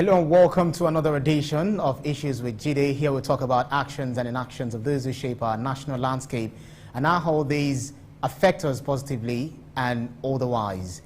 Hello and welcome to another edition of Issues with Jide. Here we talk about actions and inactions of those who shape our national landscape and how these affect us positively and otherwise.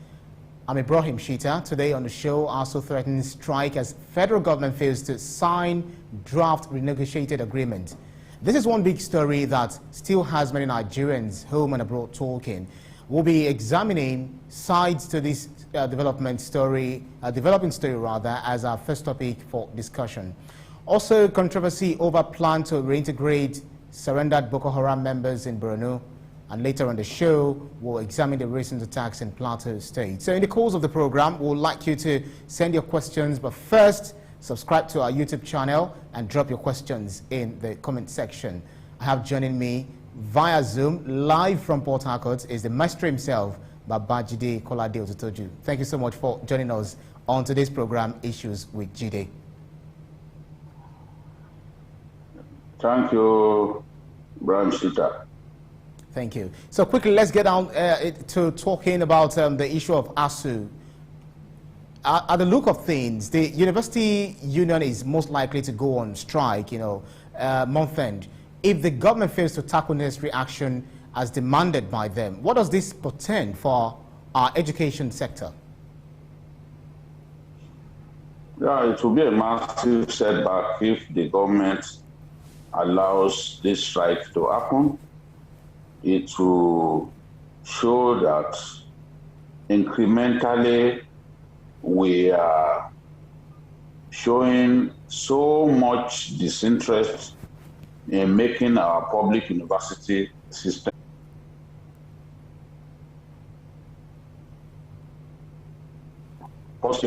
I'm Ibrahim Shita. Today on the show, ASU threatens strike as federal government fails to sign draft renegotiated agreement. This is one big story that still has many Nigerians home and abroad talking. We'll be examining sides to this developing story as our first topic for discussion. Also, controversy over plan to reintegrate surrendered Boko Haram members in Borno. And later on the show, we'll examine the recent attacks in Plateau State. So in the course of the program, we'd like you to send your questions, but first, subscribe to our YouTube channel and drop your questions in the comment section. I have joining me via Zoom, live from Port Harcourt, is the maestro himself, Babajide Kolade-Otitoju. Thank you so much for joining us on today's program, Issues with Jide. Thank you, Brian Shita. Thank you. So quickly, let's get down to talking about the issue of ASU. At the look of things, the university union is most likely to go on strike, month end. If the government fails to tackle necessary action as demanded by them, what does this portend for our education sector? Yeah, it will be a massive setback if the government allows this strike to happen. It will show that incrementally we are showing so much disinterest in making our public university system cost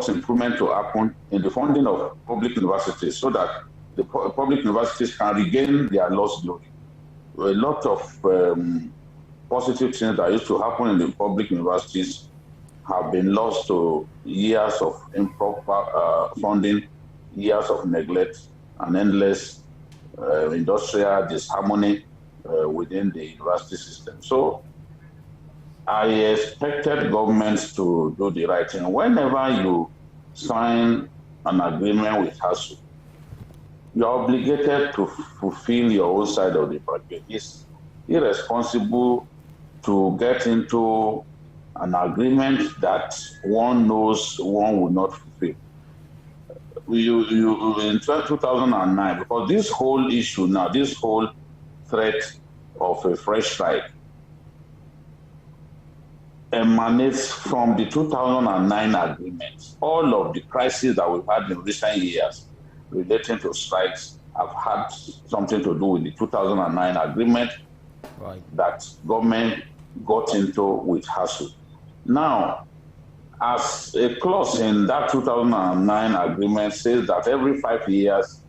improvement to happen in the funding of public universities so that the public universities can regain their lost glory. A lot of positive things that used to happen in the public universities have been lost to years of improper funding, years of neglect, and endless industrial disharmony within the university system. So I expected governments to do the right thing. Whenever you sign an agreement with ASU, you're obligated to fulfill your own side of the bargain. It's irresponsible to get into an agreement that one knows one will not fulfill. In 2009, because this whole issue now, this whole threat of a fresh strike emanates from the 2009 agreement. All of the crises that we've had in recent years relating to strikes have had something to do with the 2009 agreement that government got into with ASU. Now, as a clause in that 2009 agreement says that every 5 years,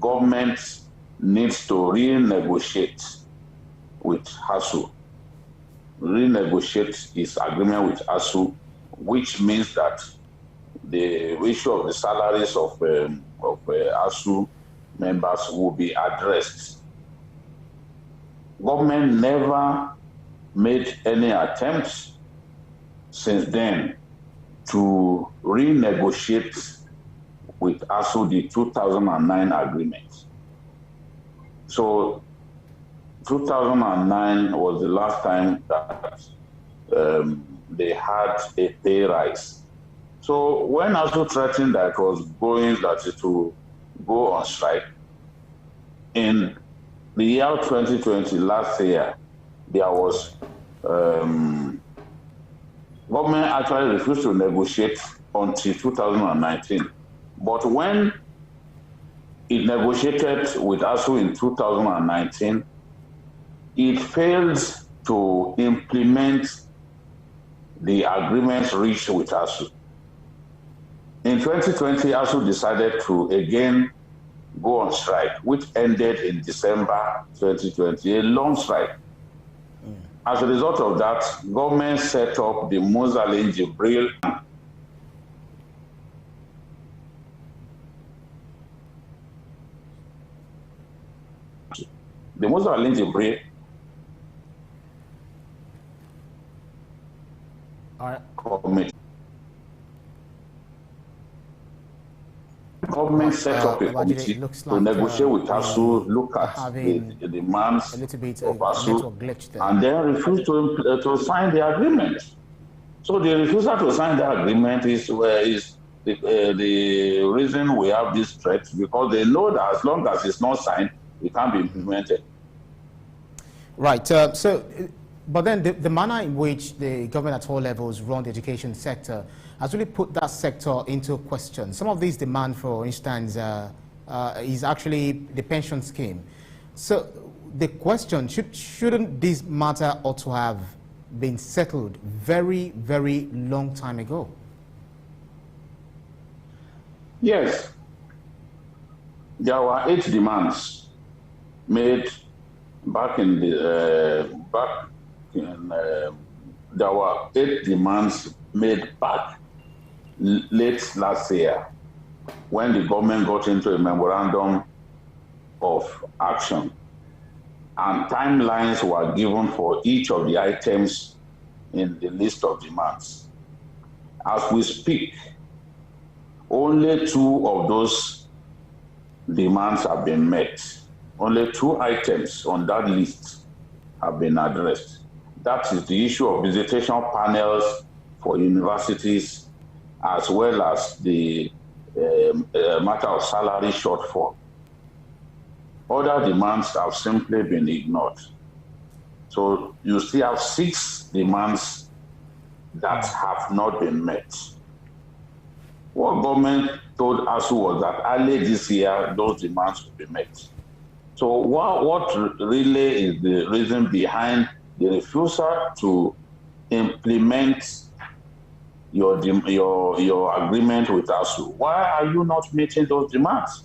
government needs to renegotiate with ASU. Renegotiate its agreement with ASU, which means that the issue of the salaries of ASU members will be addressed. Government never made any attempts since then to renegotiate with ASU the 2009 agreement. So 2009 was the last time that they had a pay rise. So when ASU threatened that it was to go on strike, in the year 2020, last year, there was government actually refused to negotiate until 2019. But when it negotiated with ASU in 2019, it failed to implement the agreements reached with ASU. In 2020, ASU decided to again go on strike, which ended in December 2020, a long strike. As a result of that, government set up the Muslim Jibril. The Muslim Jibril committee government set up a committee to negotiate with ASU, look at the demands of ASU, and then refuse to sign the agreement. So the refusal to sign the agreement is the reason we have this threat, because they know that as long as it's not signed, it can't be implemented. Right. But then the manner in which the government at all levels run the education sector has really put that sector into question. Some of these demands, for instance, is actually the pension scheme. So the question, shouldn't this matter ought to have been settled very, very long time ago? Yes. There were 8 demands made back in the there were 8 demands made back late last year when the government got into a memorandum of action, and timelines were given for each of the items in the list of demands. As we speak, only 2 of those demands have been met. Only 2 items on that list have been addressed. That is the issue of visitation panels for universities, as well as the matter of salary shortfall. Other demands have simply been ignored. So you still have 6 demands that have not been met. What government told ASU was that early this year, those demands will be met. So what really is the reason behind the refusal to implement your agreement with ASU? Why are you not meeting those demands?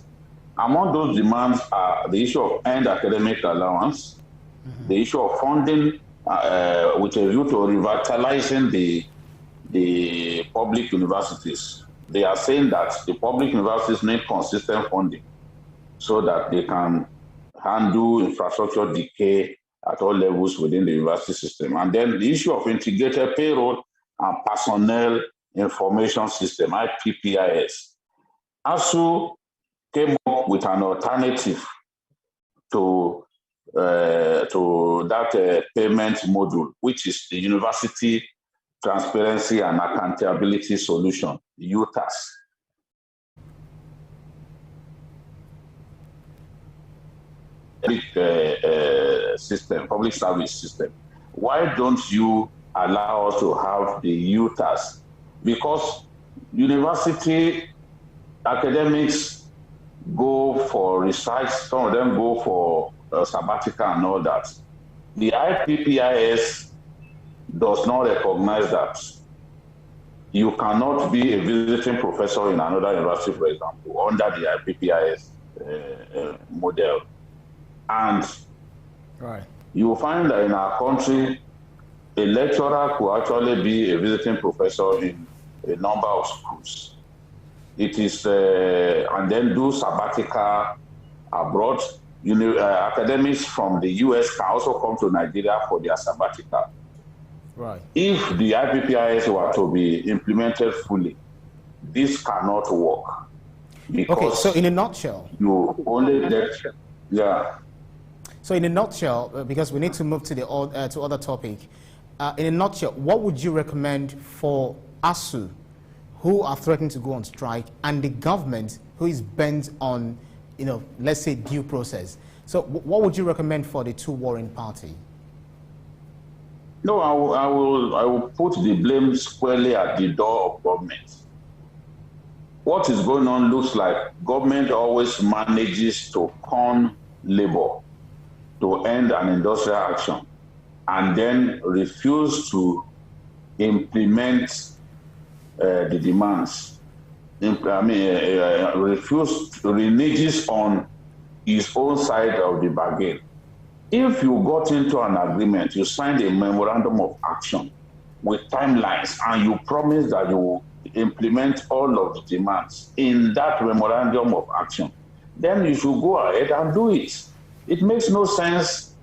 Among those demands are the issue of end academic allowance, the issue of funding with a view to revitalizing the public universities. They are saying that the public universities need consistent funding so that they can handle infrastructure decay at all levels within the university system. And then the issue of integrated payroll and personnel information system, IPPIS. ASU came up with an alternative to that payment module, which is the University Transparency and Accountability Solution, UTAS. Public service system. Why don't you allow us to have the UTAS? Because university academics go for research, some of them go for sabbatical and all that. The IPPIS does not recognize that. You cannot be a visiting professor in another university, for example, under the IPPIS model. And you will find that in our country, a lecturer could actually be a visiting professor in a number of schools. It is, and then do sabbatical abroad. Academics from the US can also come to Nigeria for their sabbatical. Right. If the IPPIS were to be implemented fully, this cannot work. Okay, so in a nutshell, you only get, yeah. So in a nutshell, because we need to move to the to other topic, in a nutshell, what would you recommend for ASU, who are threatening to go on strike, and the government, who is bent on, let's say, due process? So what would you recommend for the 2 warring parties? No, I will put the blame squarely at the door of government. What is going on looks like government always manages to con labor to end an industrial action and then refuse to implement the demands. Refuse to renegotiate on his own side of the bargain. If you got into an agreement, you signed a memorandum of action with timelines, and you promise that you will implement all of the demands in that memorandum of action, then you should go ahead and do it. It makes no sense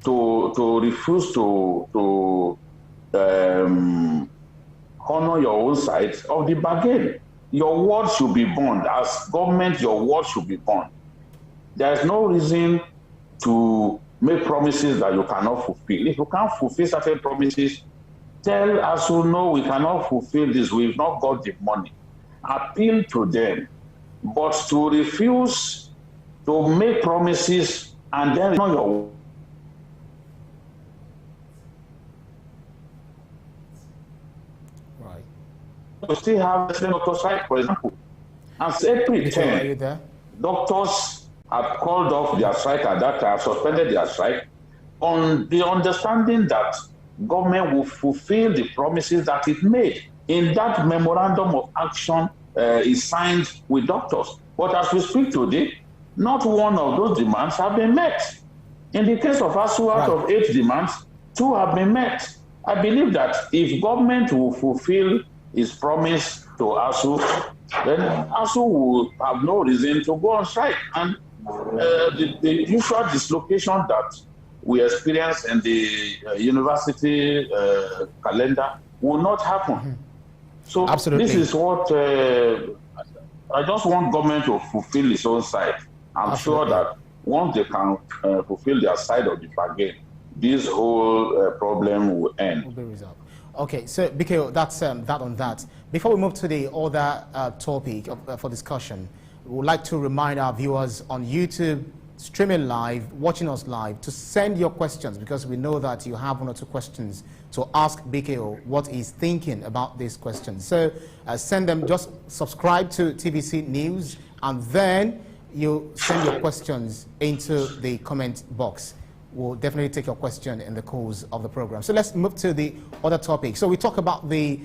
to refuse to honor your own side of the bargain. your word should be bond. As government, your word should be bond. There is no reason to make promises that you cannot fulfill. If you can't fulfill certain promises, tell ASUU, no, we cannot fulfill this. We've not got the money. Appeal to them. But to refuse to make promises and then ignore your right. You still have the doctor strike, for example. And April 10, doctors have called off their strike at that time, suspended their strike, on the understanding that government will fulfill the promises that it made. In that memorandum of action is signed with doctors. But as we speak today, not one of those demands have been met. In the case of ASUU, out of 8 demands, 2 have been met. I believe that if government will fulfill its promise to ASUU, then ASUU will have no reason to go on strike. And the usual dislocation that we experience in the university calendar will not happen. So absolutely, this is what I just want government to fulfill its own side. I'm sure that once they can fulfill their side of the bargain, this whole problem will end. Will be resolved. Okay, so BKO, that's that on that. Before we move to the other topic for discussion, we would like to remind our viewers on YouTube, streaming live, watching us live, to send your questions, because we know that you have 1 or 2 questions to ask BKO what he's thinking about these questions. So send them, just subscribe to TVC News, and then you send your questions into the comment box. We'll definitely take your question in the course of the program. So let's move to the other topic. So we talk about the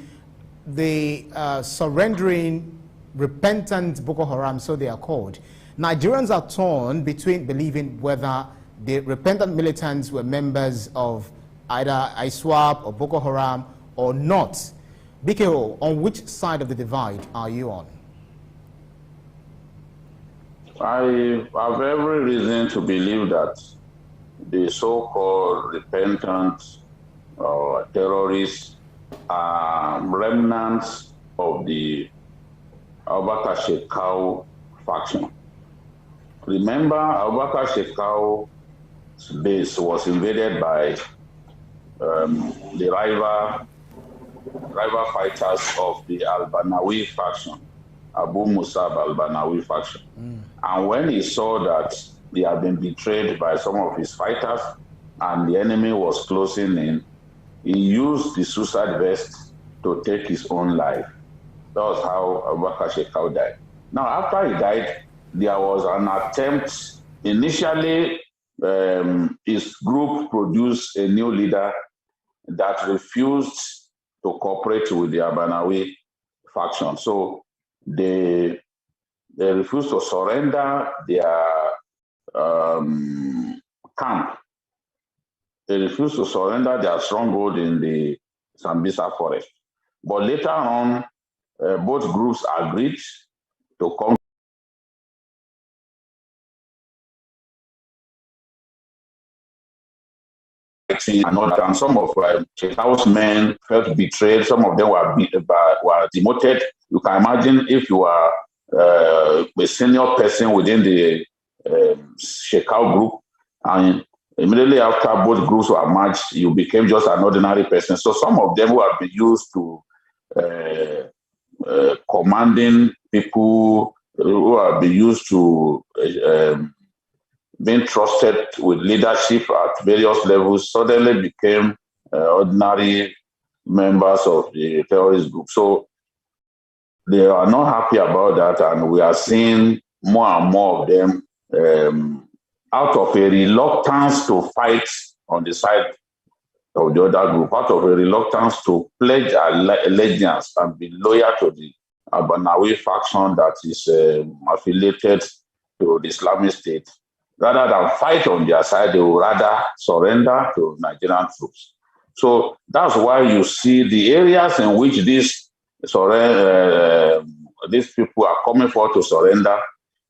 surrendering, repentant Boko Haram, so they are called. Nigerians are torn between believing whether the repentant militants were members of either ISWAP or Boko Haram or not. BKO, on which side of the divide are you on? I have every reason to believe that the so-called repentant terrorists are remnants of the Abubakar Shekau faction. Remember, Abubakar Shekau's base was invaded by the rival fighters of the Al-Banawi faction, Abu Musab Al-Banawi faction. And when he saw that he had been betrayed by some of his fighters and the enemy was closing in, he used the suicide vest to take his own life. That was how Abubakar Shekau died. Now, after he died, there was an attempt. Initially, his group produced a new leader that refused to cooperate with the Abanawi faction. So they refused to surrender their camp. They refused to surrender their stronghold in the Sambisa forest. But later on, both groups agreed to come. And some of Shekau's men felt betrayed. Some of them were demoted. You can imagine if you are a senior person within the Shekau group, and immediately after both groups were merged, you became just an ordinary person. So some of them who have been used to commanding people, who have been used to being trusted with leadership at various levels, suddenly became ordinary members of the terrorist group. So they are not happy about that, and we are seeing more and more of them out of a reluctance to fight on the side of the other group, out of a reluctance to pledge allegiance and be loyal to the Abanawi faction that is affiliated to the Islamic State. Rather than fight on their side, they will rather surrender to Nigerian troops. So that's why you see the areas in which these people are coming forward to surrender.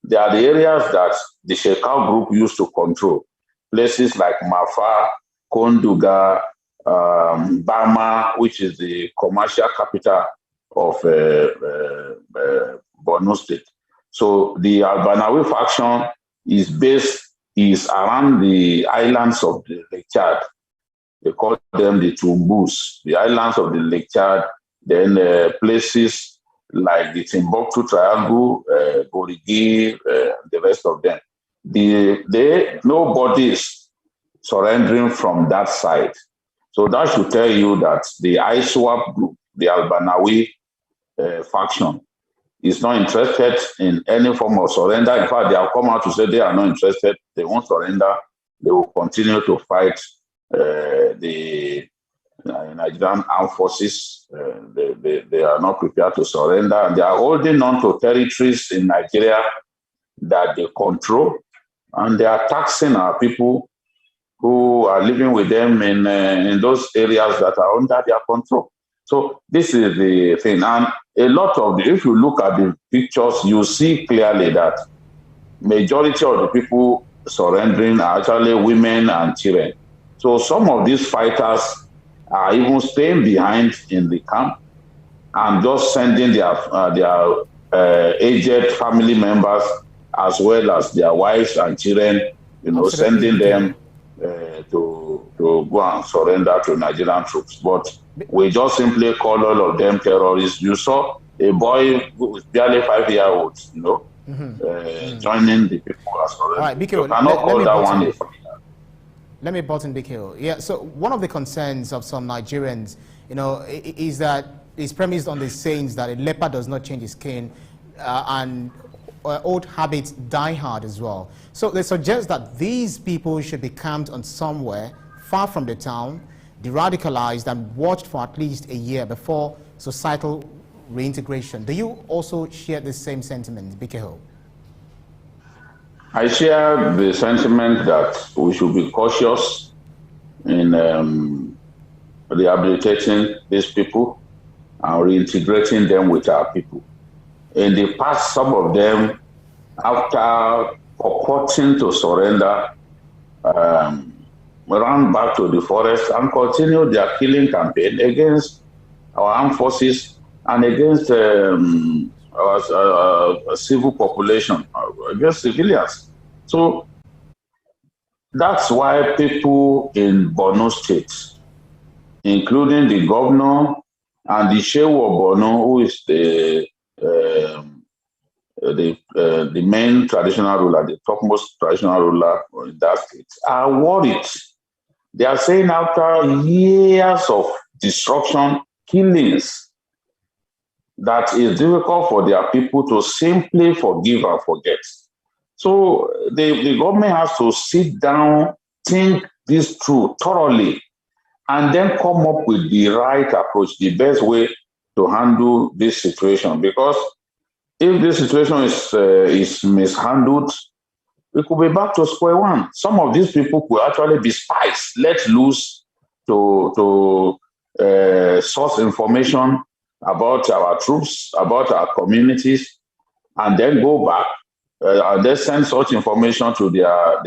They are the areas that the Shekau group used to control. Places like Mafa, Konduga, Bama, which is the commercial capital Borno State. So the Albanawi faction is around the islands of the Lake Chad. They call them the Tumbus, the islands of the Lake Chad, then places like the Timbuktu Triangle, Borigi, the rest of them. Nobody is surrendering from that side. So that should tell you that the ISWAP group, the Albanawi faction, is not interested in any form of surrender. In fact, they have come out to say they are not interested. They won't surrender. They will continue to fight the Nigerian armed forces. They are not prepared to surrender. And they are holding on to territories in Nigeria that they control. And they are taxing our people who are living with them in those areas that are under their control. So this is the thing. And a lot of if you look at the pictures, you see clearly that majority of the people surrendering are actually women and children. So some of these fighters are even staying behind in the camp and just sending their aged family members as well as their wives and children, sending them to go and surrender to Nigerian troops. But we just simply call all of them terrorists. You saw a boy who was barely 5 years old, joining the people as surrender. All right, Biko, let me button Biko. Yeah, so one of the concerns of some Nigerians, is that it's premised on the sayings that a leopard does not change his skin, and old habits die hard as well. So they suggest that these people should be camped on somewhere far from the town, de-radicalized and watched for at least a year before societal reintegration. Do you also share the same sentiment, Biko? I share the sentiment that we should be cautious in rehabilitating these people and reintegrating them with our people. In the past, some of them, after purporting to surrender, ran back to the forest and continued their killing campaign against our armed forces and against our civil population, against civilians. So that's why people in Borno State, including the governor and the Shehu of Borno, who is the main traditional ruler, the topmost traditional ruler in that state, are worried. They are saying after years of destruction, killings, that it's difficult for their people to simply forgive and forget. So the government has to sit down, think this through thoroughly, and then come up with the right approach, the best way to handle this situation. Because if this situation is mishandled, we could be back to square one. Some of these people could actually be spies let loose to source information about our troops, about our communities, and then go back and then send such information to their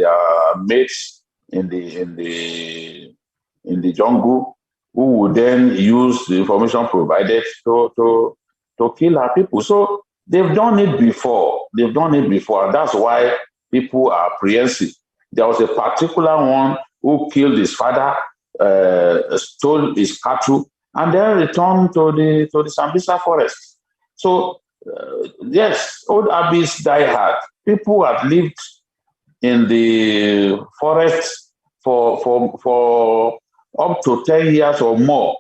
mates in the jungle, who would then use the information provided to kill our people. So they've done it before. And that's why people are apprehensive. There was a particular one who killed his father, stole his cattle, and then returned to the Sambisa forest. So, yes, old habits die hard. People have lived in the forest for up to 10 years or more.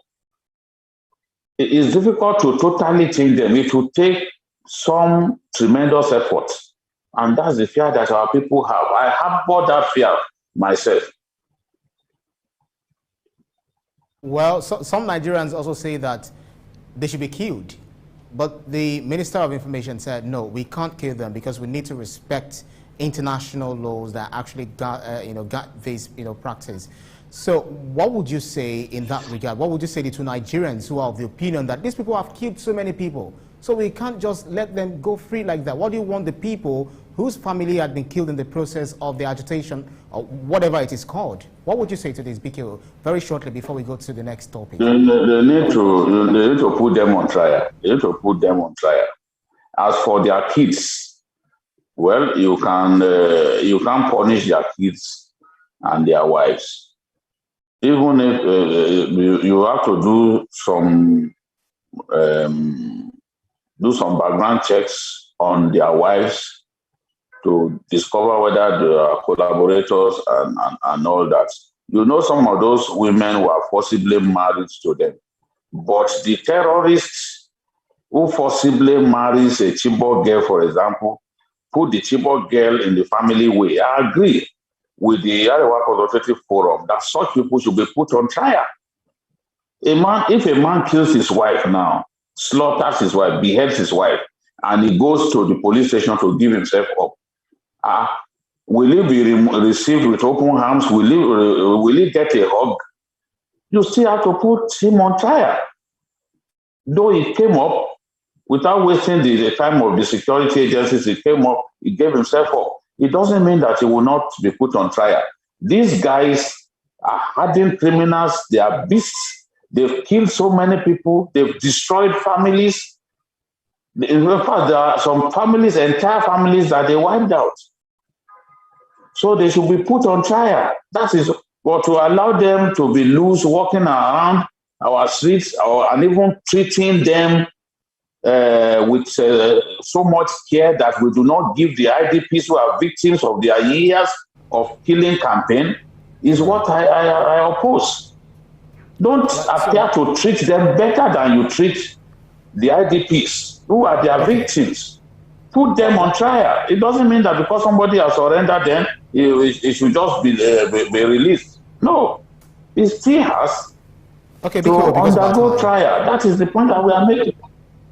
It is difficult to totally change them. It will take some tremendous effort. And that's the fear that our people have. I have bought that fear myself. Well, some Nigerians also say that they should be killed. But the Minister of Information said, no, we can't kill them because we need to respect international laws that actually got this practice. So what would you say in that regard? What would you say to Nigerians who are of the opinion that these people have killed so many people, so we can't just let them go free like that? What do you want the people whose family had been killed in the process of the agitation, or whatever it is called. What would you say to this, BKO, very shortly before we go to the next topic? They need to put them on trial. They need to put them on trial. As for their kids, well, you can punish their kids and their wives. Even if you have to do some background checks on their wives to discover whether they are collaborators and all that. You know, some of those women were forcibly married to them. But the terrorists who forcibly marries a Chibok girl, for example, put the Chibok girl in the family way. I agree with the Arewa Consultative Forum that such people should be put on trial. If a man kills his wife now, slaughters his wife, beheads his wife, and he goes to the police station to give himself up, will he be received with open arms? Will he get a hug? You still have to put him on trial. Though he came up without wasting the time of the security agencies, he came up, he gave himself up. It doesn't mean that he will not be put on trial. These guys are hardened criminals. They are beasts. They've killed so many people. They've destroyed families. In fact, there are some families, entire families, that they wiped out. So they should be put on trial. That is, but to allow them to be loose, walking around our streets, and even treating them with so much care that we do not give the IDPs who are victims of their years of killing campaign, is what I oppose. Don't appear to treat them better than you treat the IDPs who are their victims. Put them on trial. It doesn't mean that because somebody has surrendered them, it should just be released. No, it still has to undergo trial. That is the point that we are making.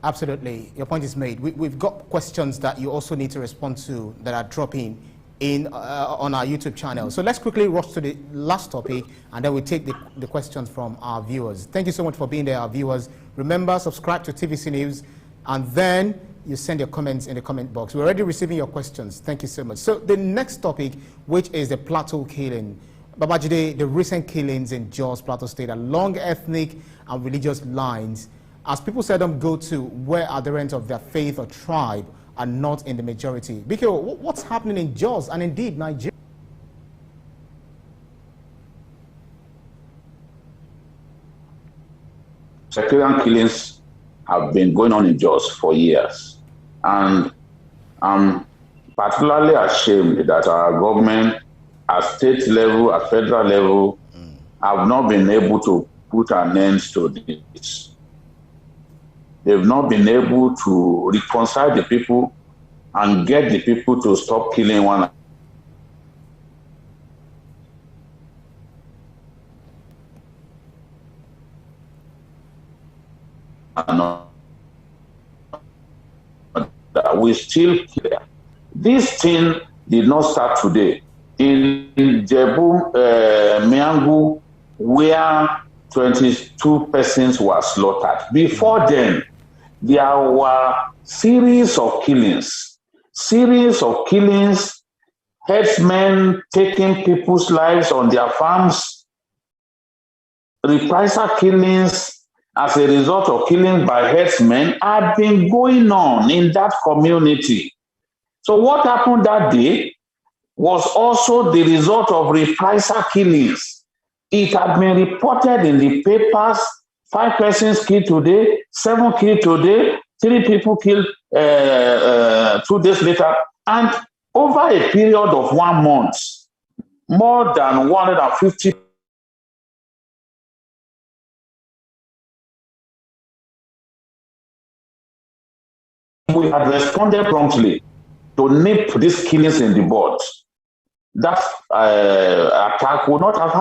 Absolutely. Your point is made. We've got questions that you also need to respond to that are dropping in on our YouTube channel. So let's quickly rush to the last topic, and then we take the questions from our viewers. Thank you so much for being there, our viewers. Remember, subscribe to TVC News, and then you send your comments in the comment box. We're already receiving your questions. Thank you so much. So the next topic, which is the Plateau killing. Babajide, the recent killings in Jos, Plateau State, along ethnic and religious lines, as people seldom go to where adherents of their faith or tribe are not in the majority. Because what's happening in Jos and indeed Nigeria? Sectarian killings have been going on in Jos for years. And I'm particularly ashamed that our government at state level, at federal level, have not been able to put an end to this. They've not been able to reconcile the people and get the people to stop killing one another. We still care. This thing did not start today. In Jebu, Miangu, where 22 persons were slaughtered. Before then, there were series of killings, herdsmen taking people's lives on their farms, reprisal killings as a result of killing by herdsmen have been going on in that community. So what happened that day was also the result of reprisal killings. It had been reported in the papers, 5 persons killed today, 7 killed today, 3 people killed 2 days later. And over a period of 1 month, more than 150 we had responded promptly to nip these killings in the bud. That attack would not have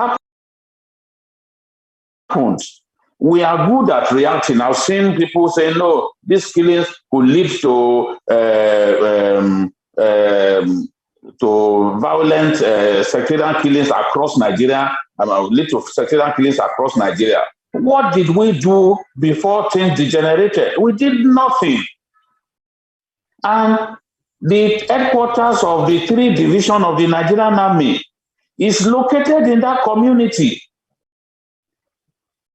happened. We are good at reacting. I've seen people say, no, these killings could lead to violent sectarian killings across Nigeria, lead to sectarian killings across Nigeria. What did we do before things degenerated? We did nothing. And The headquarters of the 3 division of the Nigerian Army is located in that community.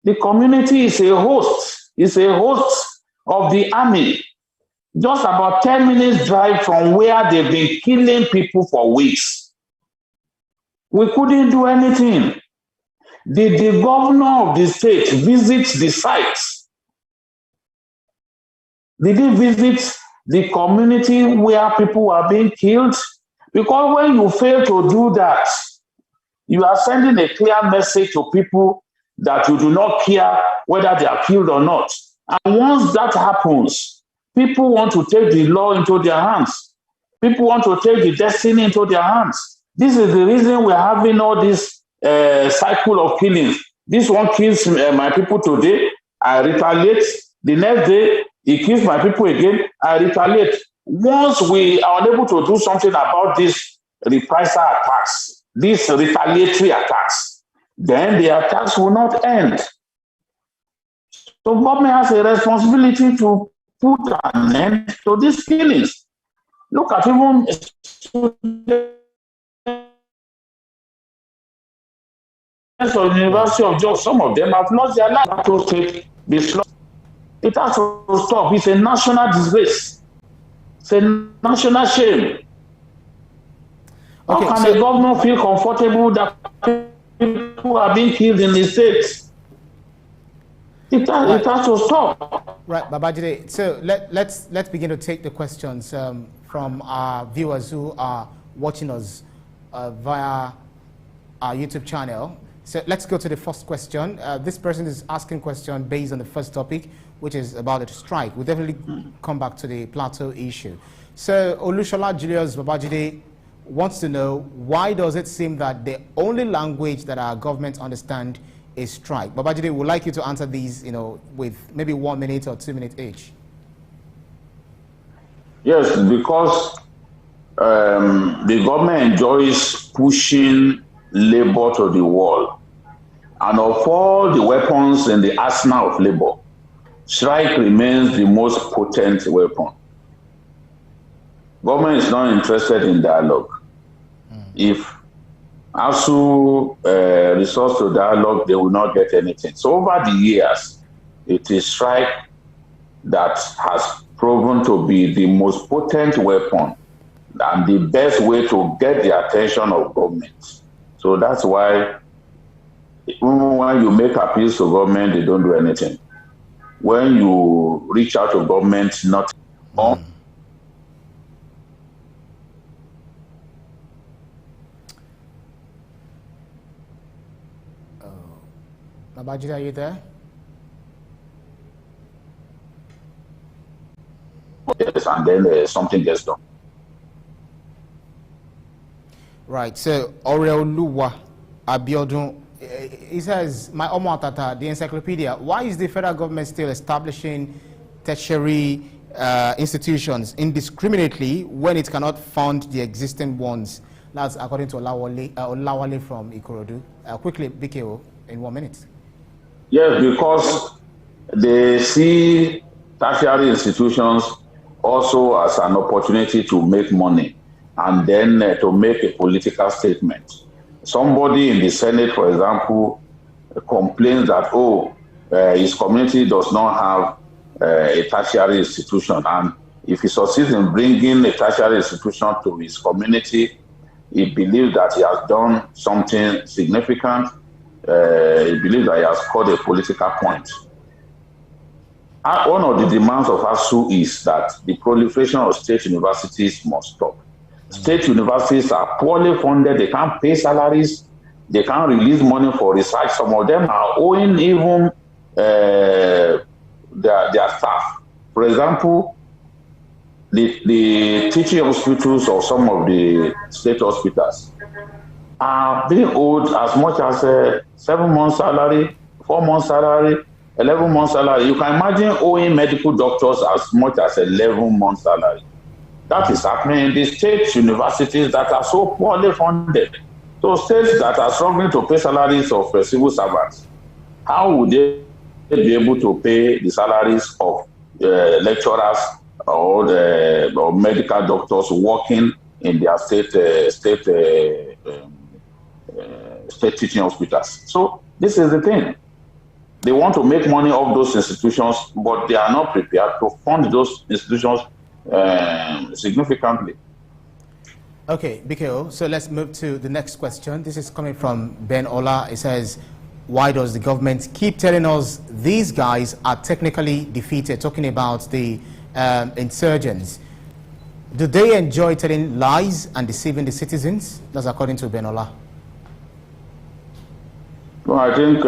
The community is a host of the army. Just about 10 minutes drive from where they've been killing people for weeks. We couldn't do anything. Did the governor of the state visit the sites? Did he visit the community where people were being killed? Because when you fail to do that, you are sending a clear message to people that you do not care whether they are killed or not. And once that happens, people want to take the law into their hands. People want to take the destiny into their hands. This is the reason we're having all this cycle of killings. This one kills my people today, I retaliate. The next day, he kills my people again, I retaliate. Once we are unable to do something about these reprisal attacks, these retaliatory attacks, then the attacks will not end. So government has a responsibility to put an end to these killings. Look at even of the University of Jos, some of them have lost their life. It has to stop. It's a national disgrace. It's a national shame. Okay, how can the governor feel comfortable that people are being killed in the states? It has to stop. Right, Babajide. So let's begin to take the questions from our viewers who are watching us via our YouTube channel. So let's go to the first question. This person is asking a question based on the first topic, which is about the strike. We'll definitely come back to the Plateau issue. So Olushola Julius Babajide wants to know, why does it seem that the only language that our government understand is strike? Babajide, would like you to answer these, with maybe 1 minute or 2 minutes each. Yes, because the government enjoys pushing labor to the wall. And of all the weapons in the arsenal of labor, strike remains the most potent weapon. Government is not interested in dialogue. If ASU resorts to dialogue, they will not get anything. So over the years, it is strike that has proven to be the most potent weapon and the best way to get the attention of government. So that's why even when you make appeals to government, they don't do anything. When you reach out to government, nothing. Babajide, are you there? Yes, and then something gets done. Right, so Oreoluwa Abiodun, he says, my Omo Atata, the encyclopedia, why is the federal government still establishing tertiary institutions indiscriminately when it cannot fund the existing ones? That's according to Olawale from Ikorodu. Quickly, BKO, in 1 minute. Yes, because they see tertiary institutions also as an opportunity to make money and then to make a political statement. Somebody in the Senate, for example, complains that, his community does not have a tertiary institution. And if he succeeds in bringing a tertiary institution to his community, he believes that he has done something significant. He believes that he has scored a political point. One of the demands of ASU is that the proliferation of state universities must stop. State universities are poorly funded, they can't pay salaries, they can't release money for research. Some of them are owing even their staff. For example, the teaching hospitals or some of the state hospitals are being owed as much as 7 months salary, 4 months salary, 11 months salary. You can imagine owing medical doctors as much as 11 months salary. That is happening in the state universities that are so poorly funded. So states that are struggling to pay salaries of civil servants, how would they be able to pay the salaries of lecturers or medical doctors working in their state teaching hospitals. So this is the thing. They want to make money off those institutions, but they are not prepared to fund those institutions significantly. Okay, Biko, so let's move to the next question. This is coming from Ben Ola. It says, why does the government keep telling us these guys are technically defeated, talking about the insurgents? Do they enjoy telling lies and deceiving the citizens? That's according to Ben Ola. Well, I think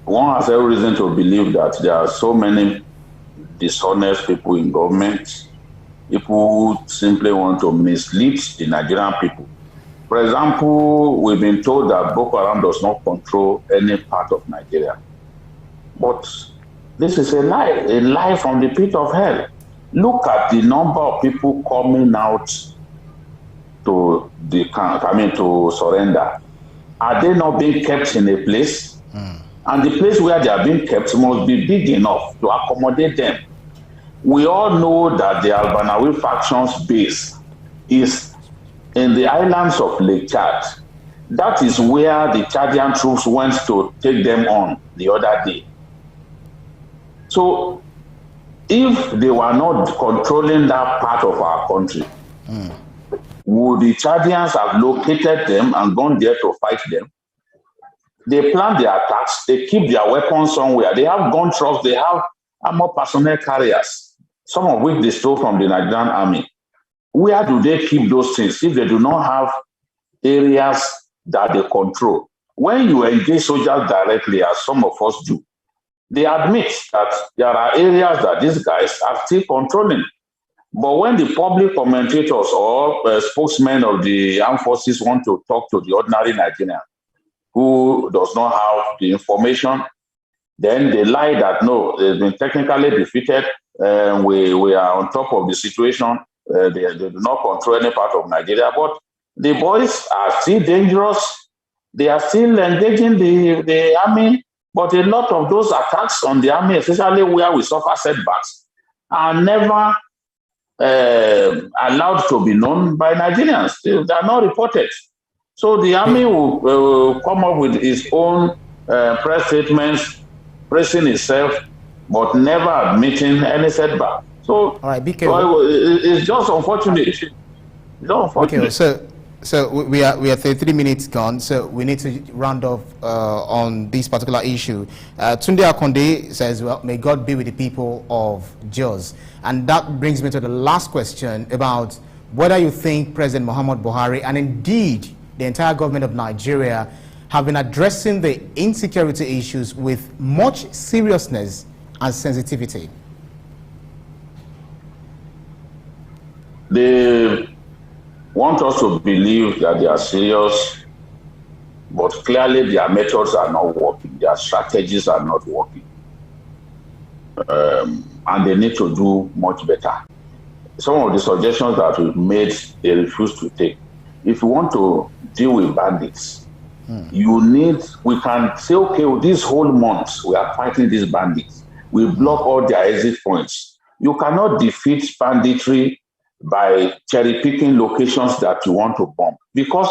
one has every reason to believe that there are so many dishonest people in government, people who simply want to mislead the Nigerian people. For example, we've been told that Boko Haram does not control any part of Nigeria. But this is a lie from the pit of hell. Look at the number of people coming out to to surrender. Are they not being kept in a place? And the place where they are being kept must be big enough to accommodate them. We all know that the Albanawi faction's base is in the islands of Lake Chad. That is where the Chadian troops went to take them on the other day. So if they were not controlling that part of our country, would the Chadians have located them and gone there to fight them? They plan their attacks, they keep their weapons somewhere. They have gun trucks, they have armored personnel carriers, some of which they stole from the Nigerian army. Where do they keep those things if they do not have areas that they control? When you engage soldiers directly, as some of us do, they admit that there are areas that these guys are still controlling. But when the public commentators or spokesmen of the armed forces want to talk to the ordinary Nigerian who does not have the information, then they lie that no, they've been technically defeated, we are on top of the situation, they do not control any part of Nigeria. But the boys are still dangerous, they are still engaging the army, but a lot of those attacks on the army, especially where we suffer setbacks, are never allowed to be known by Nigerians. They are not reported. So the army will come up with its own press statements, praising itself, but never admitting any setback. So, all right, be careful. It's just unfortunate. It's unfortunate. Okay, so we are 33 minutes gone, so we need to round off on this particular issue. Tunde Akonde says, well, may God be with the people of Jos. And that brings me to the last question about whether you think President Muhammad Buhari and indeed the entire government of Nigeria have been addressing the insecurity issues with much seriousness and sensitivity. They want us to believe that they are serious, but clearly their methods are not working, their strategies are not working. And they need to do much better. Some of the suggestions that we've made, they refuse to take. If you want to deal with bandits, we can say, okay, this whole month we are fighting these bandits. We block all their exit points. You cannot defeat banditry by cherry-picking locations that you want to bomb, because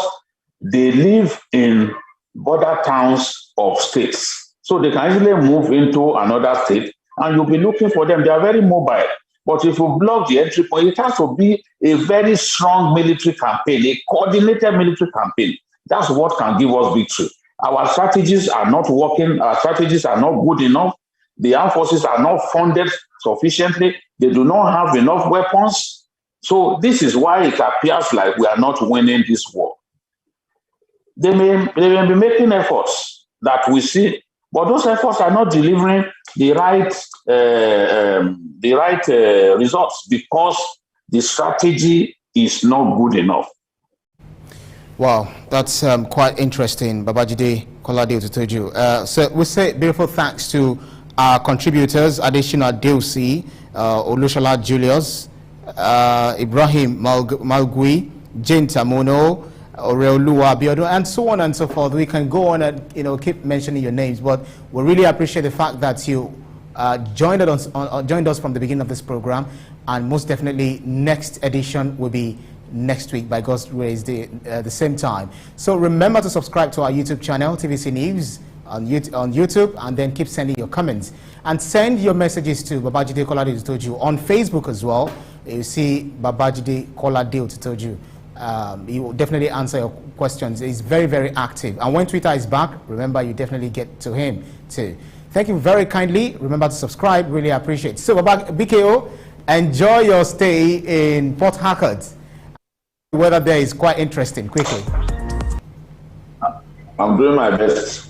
they live in border towns of states. So they can easily move into another state and you'll be looking for them. They are very mobile. But if you block the entry point, it has to be a very strong military campaign, a coordinated military campaign. That's what can give us victory. Our strategies are not working. Our strategies are not good enough. The armed forces are not funded sufficiently. They do not have enough weapons. So this is why it appears like we are not winning this war. They may be making efforts that we see, but those efforts are not delivering the right results because the strategy is not good enough. Wow, that's quite interesting, Babajide Kolade-Otitoju. So we say beautiful thanks to our contributors, Additional Deusi, Olushola Julius, Ibrahim Malgui, Jane Tamono, Oreoluwa Biodo, and so on and so forth. We can go on and keep mentioning your names, but we really appreciate the fact that you joined us from the beginning of this program, and most definitely next edition will be next week by God's grace, the same time. So remember to subscribe to our YouTube channel, TVC News on YouTube, and then keep sending your comments and send your messages to Babajide Kolade-Otitoju on Facebook as well. You see Babajide Kolade-Otitoju. He will definitely answer your questions. He's very, very active, and when Twitter is back, remember you definitely get to him too. Thank you very kindly. Remember to subscribe. Really appreciate it. So BKO, enjoy your stay in Port Harcourt. The weather there is quite interesting. Quickly. I'm doing my best.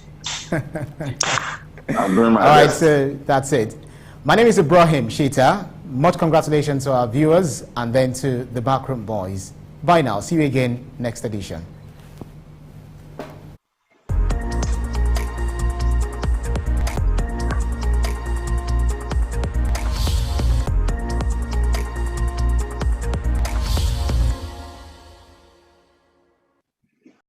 I'm doing my best. All right, so that's it. My name is Ibrahim Shita. Much congratulations to our viewers and then to the backroom boys. Bye now. See you again next edition.